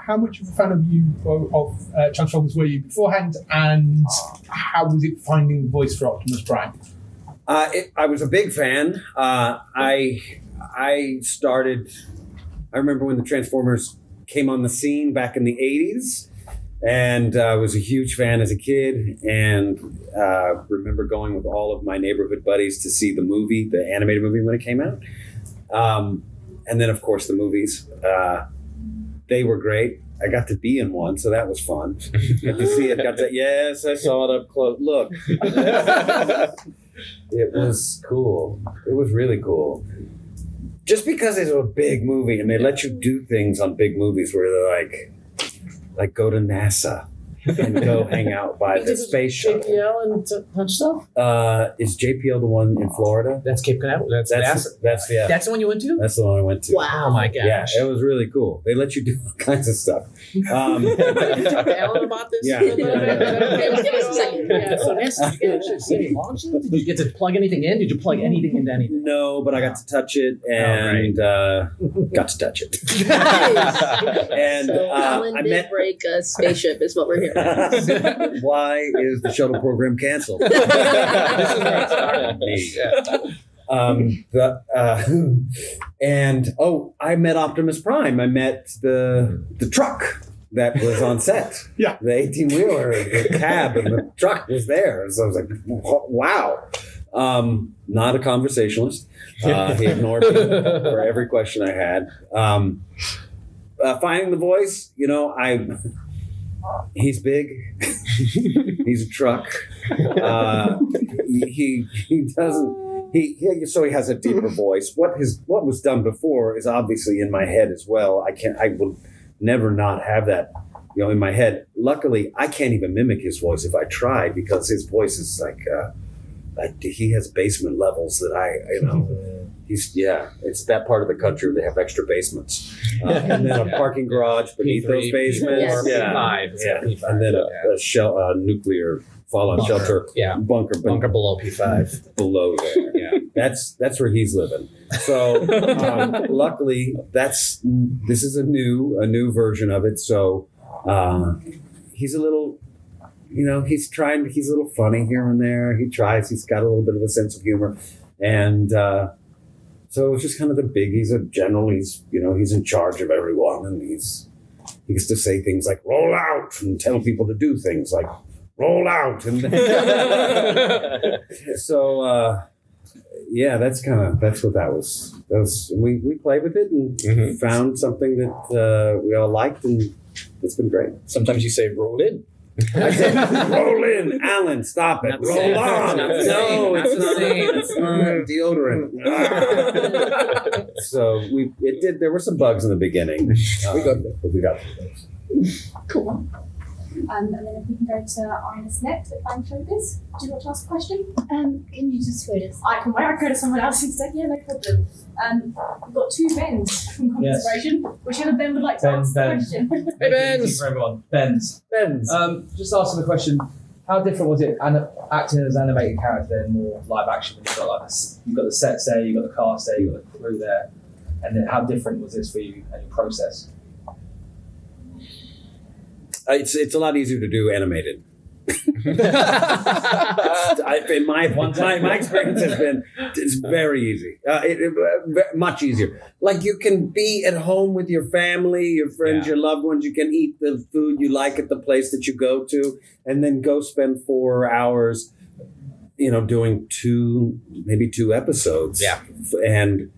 How much of a fan of Transformers were you beforehand, and how was it finding the voice for Optimus Prime? I was a big fan. I remember when the Transformers came on the scene back in the 80s, and I was a huge fan as a kid, and remember going with all of my neighborhood buddies to see the movie, the animated movie when it came out. And then, of course, the movies. They were great. I got to be in one, so that was fun. Got to see it. Yes, I saw it up close. Look. It was cool. It was really cool. Just because it's a big movie and they let you do things on big movies where they're like go to NASA and go hang out by the space shuttle. JPL and such stuff? Is JPL the one in Florida? That's Cape Canaveral. That's That's the one you went to? That's the one I went to. Wow, my gosh. Yeah, it was really cool. They let you do all kinds of stuff. Did you talk to Alan about this? Yeah. Did you get to plug anything in? Did you plug anything into anything? No, but I got to touch it and got to touch it. And Alan did break a spaceship is what we're hearing. Why is the shuttle program canceled? This is where it started. I met Optimus Prime. I met the truck that was on set. Yeah. The 18-wheeler, the cab, and the truck was there. So I was like, wow. Not a conversationalist. He ignored me for every question I had. Finding the voice, he's big. He's a truck. He doesn't. So he has a deeper voice. What was done before is obviously in my head as well. I will never not have that, in my head. Luckily, I can't even mimic his voice if I try, because his voice is like he has basement levels that it's that part of the country where they have extra basements, and then a parking garage beneath those basements. P5. And then a nuclear fallout shelter bunker below P5, below there. Yeah, that's where he's living. So luckily, this is a new version of it. So he's a little. He's a little funny here and there. He's got a little bit of a sense of humor. And so it's just kind of the big, he's a general, he's in charge of everyone. And he gets to say things like, roll out, and tell people to do things like, roll out. And so, that's what that was. We played with it and found something that we all liked, and it's been great. Sometimes you say, roll in. I said, roll in, Alan. Stop it. Roll on. No, it's not deodorant. So there were some bugs in the beginning. We got those. Cool. And then if we can go to Ines next at Bang Showbiz. Do you want to ask a question? Can you just wait us? I can wait. I can go to someone else instead. Yeah, no problem. We've got two Bens from Conservation. Whichever Ben would like to ask the question. Hey, Bens. For everyone. Bens. Just asking the question: how different was it acting as an animated character and more live action? When you've got you've got the sets there, you've got the cast there, you've got the crew there, and then how different was this for you and your process? It's a lot easier to do animated. My experience has been it's very easy. Much easier. Like, you can be at home with your family, your friends, your loved ones. You can eat the food you like at the place that you go to, and then go spend 4 hours, doing maybe two episodes, and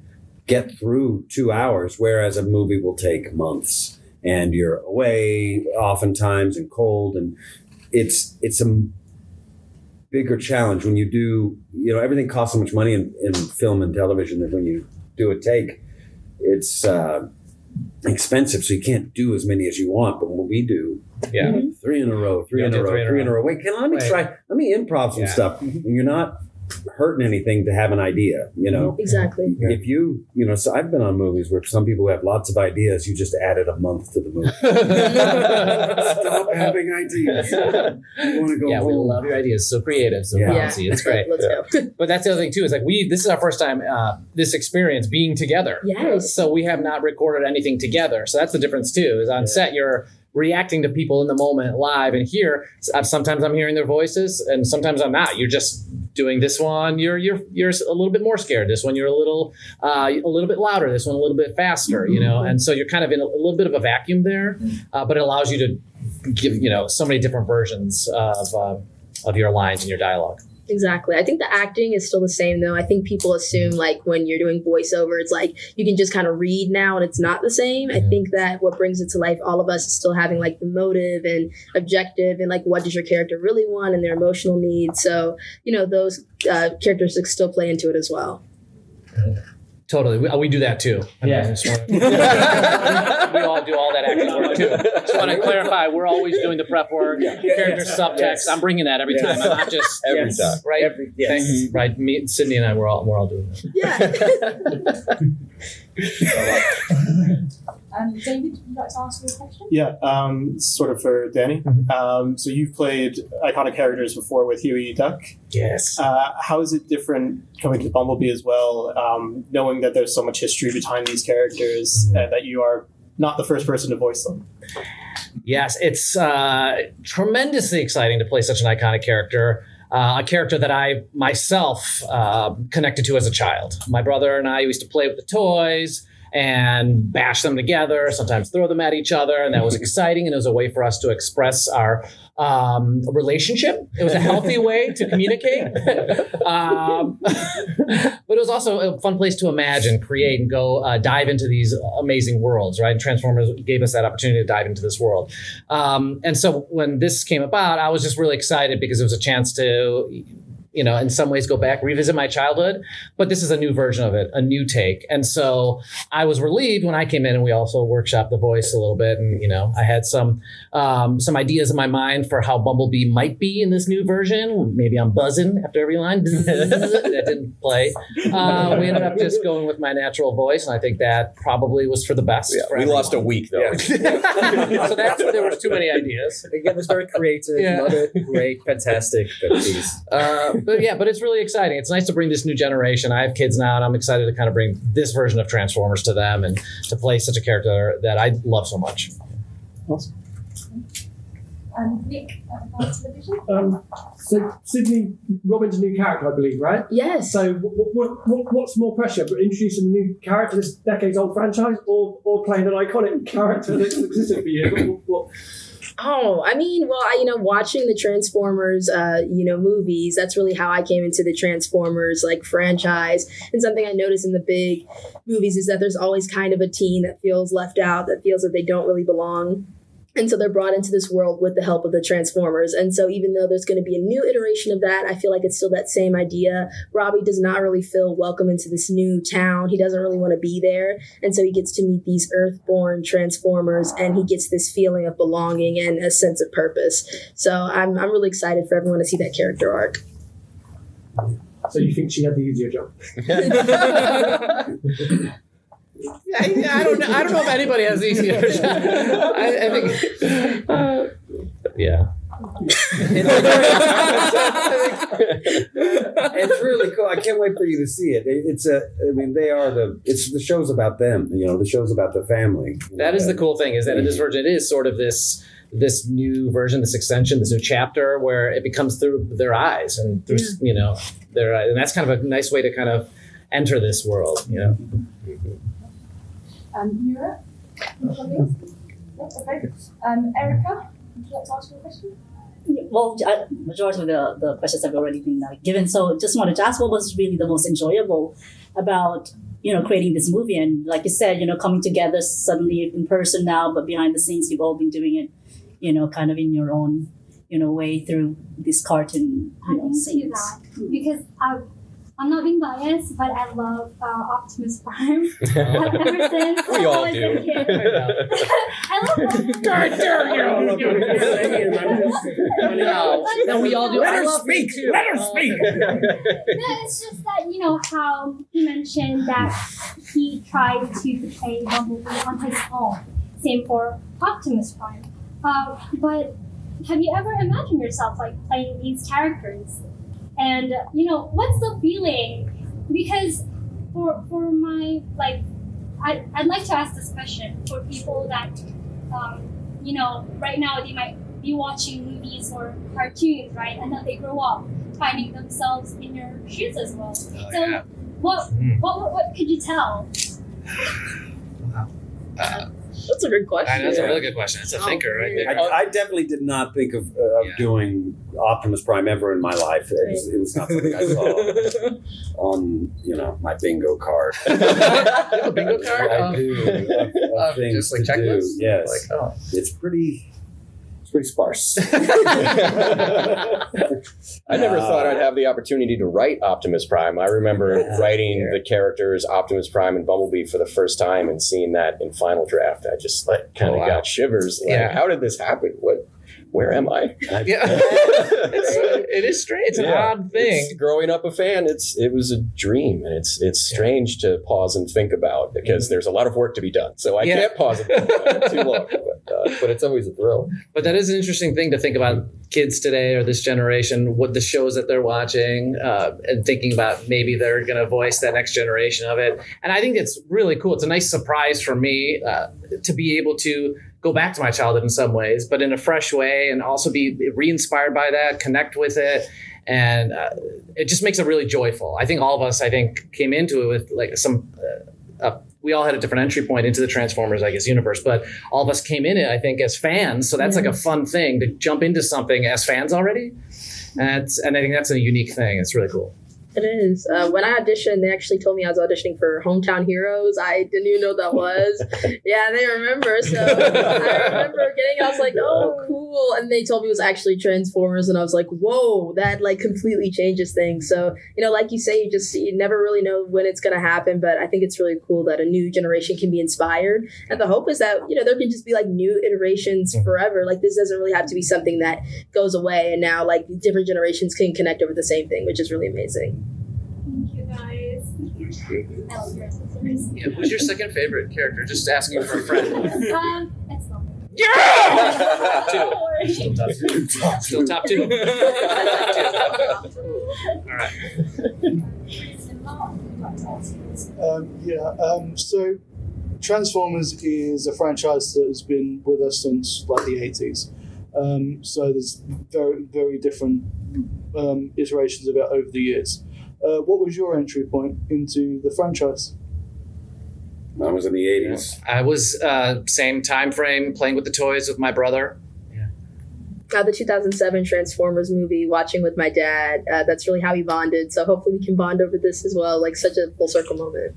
get through 2 hours. Whereas a movie will take months. And you're away oftentimes and cold, and it's a bigger challenge when you do. Everything costs so much money in film and television that when you do a take, it's expensive. So you can't do as many as you want. But when we do, 3 in a row. Wait, let me improv some stuff. And you're not hurting anything to have an idea, you know. Exactly. If you know, so I've been on movies where some people have lots of ideas, you just added a month to the movie. Stop having ideas. You want to go home. We love your ideas. So creative, so Yeah. bouncy. It's great. Let's go. But that's the other thing too, is like this is our first time this experience being together. Yes. So we have not recorded anything together. So that's the difference too, is on set you're reacting to people in the moment live, and here sometimes I'm hearing their voices and sometimes I'm not. You're just doing this one, you're a little bit more scared. This one you're a little bit louder. This one a little bit faster, you know. And so you're kind of in a little bit of a vacuum there, but it allows you to give so many different versions of your lines and your dialogue. Exactly. I think the acting is still the same, though. I think people assume, like, when you're doing voiceover, it's like you can just kind of read now and it's not the same. I think that what brings it to life, all of us is still having, like, the motive and objective and, like, what does your character really want and their emotional needs. So, those characteristics still play into it as well. Totally. We do that too. We all do all that acting work too. Just want to clarify, we're always doing the prep work, character subtext. Yes. I'm bringing that every time. I'm not just every time. Right? Yes. Right. Me, Sydney and I, we're all doing that. Yeah. David, would you like to ask me a question? Yeah, sort of for Danny. So you've played iconic characters before with Huey Duck. Yes. How is it different coming to Bumblebee as well, knowing that there's so much history behind these characters and that you are not the first person to voice them? Yes, it's tremendously exciting to play such an iconic character. A character that I myself connected to as a child. My brother and I used to play with the toys and bash them together, sometimes throw them at each other. And that was exciting. And it was a way for us to express our relationship. It was a healthy way to communicate. But it was also a fun place to imagine, create, and go dive into these amazing worlds, right? Transformers gave us that opportunity to dive into this world. And so when this came about, I was just really excited because it was a chance to, in some ways go back, revisit my childhood, but this is a new version of it, a new take. And so I was relieved when I came in, and we also workshopped the voice a little bit. And, I had some ideas in my mind for how Bumblebee might be in this new version. Maybe I'm buzzing after every line. That didn't play. We ended up just going with my natural voice. And I think that probably was for the best. Yeah, for we everyone. lost a week though. Yeah. So that's where there was too many ideas. Again, it was very creative. Yeah. Love it. Great. Fantastic. But please. But it's really exciting. It's nice to bring this new generation. I have kids now, and I'm excited to kind of bring this version of Transformers to them and to play such a character that I love so much. Awesome. Nick, Advanced Television? So Sydney, Robin's a new character, I believe, right? Yes. So what's more pressure, introducing a new character, this decades-old franchise, or playing an iconic character that's existed for you? Watching the Transformers, movies, that's really how I came into the Transformers, franchise. And something I notice in the big movies is that there's always kind of a teen that feels left out, that feels that they don't really belong. And so they're brought into this world with the help of the Transformers. And so even though there's going to be a new iteration of that, I feel like it's still that same idea. Robby does not really feel welcome into this new town. He doesn't really want to be there. And so he gets to meet these Earthborn Transformers, and he gets this feeling of belonging and a sense of purpose. So I'm really excited for everyone to see that character arc. So you think she had the easier job? I don't know if anybody has easier. I think, yeah. It's really cool. I can't wait for you to see it. The show's about them. The show's about the family. That is the cool thing, is that in this version, it is sort of this new version, this extension, this new chapter where it becomes through their eyes and through, their eyes. And that's kind of a nice way to kind of enter this world, Europe? Okay. Erica, would you like to ask me a question? Well, majority of the questions have already been given. So just wanted to ask, what was really the most enjoyable about, creating this movie? And like you said, coming together suddenly in person now, but behind the scenes, you've all been doing it, kind of in your own, way through this cartoon, I didn't see scenes. that because I'm not being biased, but I love Optimus Prime. Ever since We all I was do. a kid. I love Bumblebee. God dare No, we all do. Let I her love speak. it too. Let her speak. No, it's just that, you know, how he mentioned that he tried to portray Bumblebee on his own. Same for Optimus Prime. But have you ever imagined yourself like playing these characters? And you know, what's the feeling? Because for my like, I'd like to ask this question for people that you know, right now they might be watching movies or cartoons, right? And then they grow up finding themselves in your shoes as well. yeah. What could you tell? That's a good question. That's a really good question. It's a thinker, right there. I definitely did not think of doing Optimus Prime ever in my life. It was not something I saw on, my bingo card. You have a bingo card? I do. Of things just like to do. checklists? Yes. Like, oh. It's pretty sparse. I never thought I'd have the opportunity to write Optimus Prime. I remember writing the characters Optimus Prime and Bumblebee for the first time and seeing that in final draft. I just kind of got shivers. Like, how did this happen? Where am I? Yeah, it is strange. It's an odd thing. Growing up a fan, it was a dream, and it's strange to pause and think about because there's a lot of work to be done. So I can't pause and think about it too long, but it's always a thrill. But that is an interesting thing to think about kids today or this generation, what the shows that they're watching, and thinking about maybe they're going to voice that next generation of it. And I think it's really cool. It's a nice surprise for me to be able to go back to my childhood in some ways, but in a fresh way, and also be re-inspired by that, connect with it. And it just makes it really joyful. I think all of us, came into it with like some, we all had a different entry point into the Transformers, universe, but all of us came in it, I think, as fans. So that's like a fun thing to jump into something as fans already. And I think that's a unique thing. It's really cool. It is. When I auditioned, they actually told me I was auditioning for Hometown Heroes. I didn't even know what that was. Yeah, they remember. So I remember getting, I was like, oh, cool. And they told me it was actually Transformers. And I was like, whoa, that like completely changes things. So, like you say, you never really know when it's going to happen. But I think it's really cool that a new generation can be inspired. And the hope is that, there can just be like new iterations forever. Like this doesn't really have to be something that goes away. And now like different generations can connect over the same thing, which is really amazing. Thank you guys. I love your answers. Yeah, who's your second favorite character? Just asking for a friend. It's not. Yeah! Still top two. All right. So Transformers is a franchise that has been with us since like the 80s. So there's very, very different iterations of it over the years. What was your entry point into the franchise? I was in the 80s. I was same time frame, playing with the toys with my brother. The 2007 Transformers movie, watching with my dad, that's really how we bonded. So hopefully we can bond over this as well, like such a full circle moment.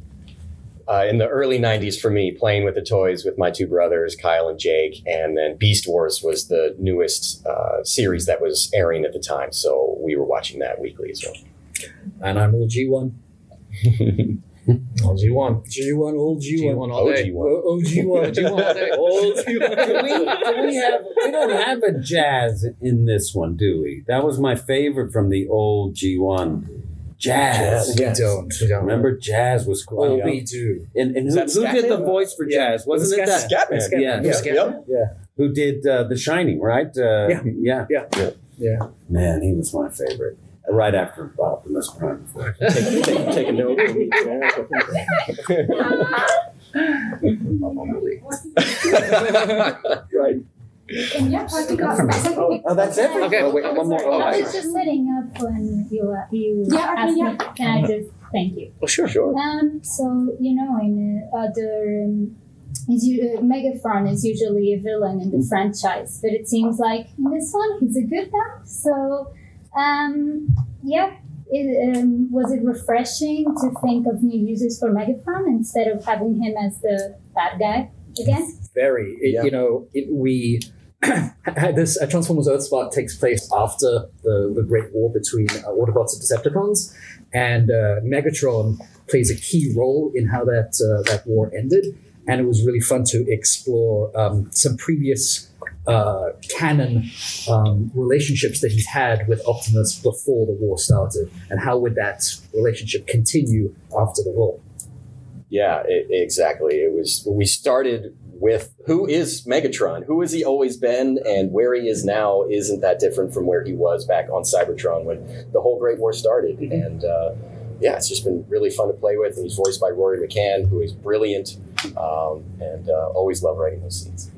In the early 90s for me, playing with the toys with my two brothers, Kyle and Jake, and then Beast Wars was the newest series that was airing at the time. So we were watching that weekly as well. And I'm old G1. All G1. G1, old G1. G1 all day. G1. G1 all day. Old G1. We don't have a jazz in this one, do we? That was my favorite from the old G1. Jazz. We don't. Remember, Jazz was cool. We do. And who did the voice for Jazz? Wasn't it that? Scatman. Yeah. Who did The Shining, right? Yeah. Man, he was my favorite. Right after Optimus Prime. Take a note. Right. Oh, that's it? Okay. Oh, wait, one more. Oh, I was just setting up when you asked me. Can I just thank you? Oh, sure. So in other Megatron is usually a villain in the franchise, but it seems like in this one he's a good guy. So was it refreshing to think of new uses for Megatron instead of having him as the bad guy again? Very. We this Transformers EarthSpark takes place after the Great War between Autobots and Decepticons, and Megatron plays a key role in how that war ended. And it was really fun to explore some previous canon relationships that he's had with Optimus before the war started, and how would that relationship continue after the war. Yeah, exactly. We started with who is Megatron? Who has he always been? And where he is now isn't that different from where he was back on Cybertron when the whole Great War started. And it's just been really fun to play with. And he's voiced by Rory McCann, who is brilliant, and always love writing those scenes.